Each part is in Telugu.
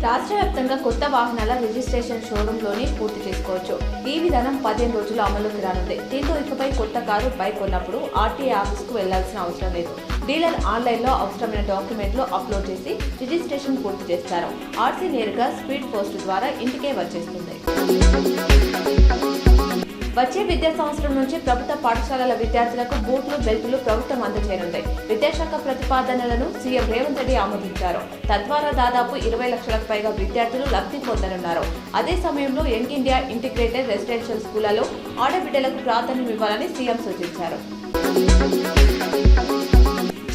రాష్ట్ర వ్యాప్తంగా కొత్త వాహనాల రిజిస్ట్రేషన్ షోరూంలోనే పూర్తి చేసుకోవచ్చు. ఈ విధానం 15 రోజులు అమలులోకి రానుంది. దీంతో ఇకపై కొత్త కారు, బైక్ కొన్నప్పుడు ఆర్టీఏ ఆఫీస్కు వెళ్లాల్సిన అవసరం లేదు. డీలర్ ఆన్లైన్లో అవసరమైన డాక్యుమెంట్లు అప్లోడ్ చేసి రిజిస్ట్రేషన్ పూర్తి చేస్తారు. ఆర్సీ నేరుగా స్పీడ్ పోస్ట్ ద్వారా ఇంటికే వచ్చేస్తుంది. వచ్చే విద్యా సంవత్సరం నుంచి ప్రభుత్వ పాఠశాలల విద్యార్థులకు బూట్లు, బెల్టులు ప్రభుత్వం అందజేయనుంది. విద్యాశాఖ ప్రతిపాదనలను సీఎం రేవంత్ రెడ్డి ఆమోదించారు. తద్వారా దాదాపు 20 లక్షలకు పైగా విద్యార్థులు లబ్ధి పొందనున్నారు. అదే సమయంలో యంగ్ ఇండియా ఇంటిగ్రేటెడ్ రెసిడెన్షియల్ స్కూళ్లలో ఆడబిడ్డలకు ప్రాధాన్యం ఇవ్వాలని సీఎం సూచించారు.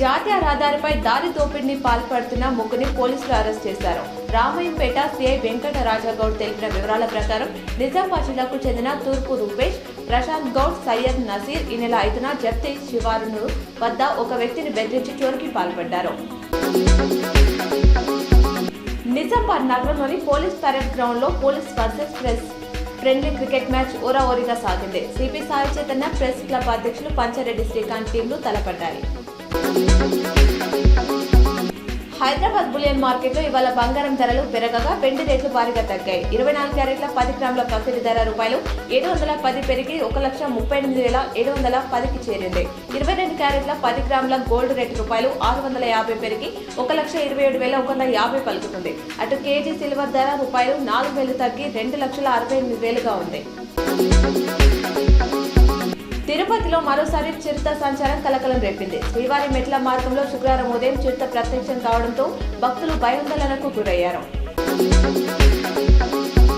జాతీయ రహదారిపై దారి దోపిడీని పాల్పడుతున్న ముగ్గురిని పోలీసులు అరెస్ట్ చేశారు. రామయ్యంపేట సీఐ వెంకట రాజాగౌడ్ తెలిపిన వివరాల ప్రకారం నిజామాబాద్ జిల్లాకు చెందిన తూర్పు రూపేష్, ప్రశాంత్ గౌడ్, సయ్యద్ నసీర్ ఈ నెల 5న జప్తి శివారు వద్ద ఒక వ్యక్తిని బెదిరించి చోరీకి పాల్పడ్డారు. నిజామాబాద్ నగరంలోని పోలీస్ పరేడ్ గ్రౌండ్ లో police versus press friendly cricket match ఓరాఓరిగా సాగింది. CP Sai Chaitanya press club అధ్యక్షులు పంచారెడ్డి శ్రీకాంత్ టీంలు తలపడ్డాయి. హైదరాబాద్ బులియన్ మార్కెట్లో ఇవాళ బంగారం ధరలు పెరగగా వెండి రేట్లు భారీగా తగ్గాయి. 24 క్యారెట్ల 10 గ్రాముల పసిడి ధర ₹710 పెరిగి 1,38,710కి చేరింది. 22 క్యారెట్ల 10 గ్రాముల గోల్డ్ రేటు ₹650 పెరిగి 1,27,150 పలుకుతుంది. అటు కేజీ సిల్వర్ ధర ₹4,000 తగ్గి 2,68,000గా ఉంది. తిరుపతిలో మరోసారి చిరుత సంచారం కలకలం రేపింది. శ్రీవారి మెట్ల మార్గంలో శుక్రవారం ఉదయం చిరుత ప్రత్యక్షం కావడంతో భక్తులు భయాందోళనకు గురయ్యారు.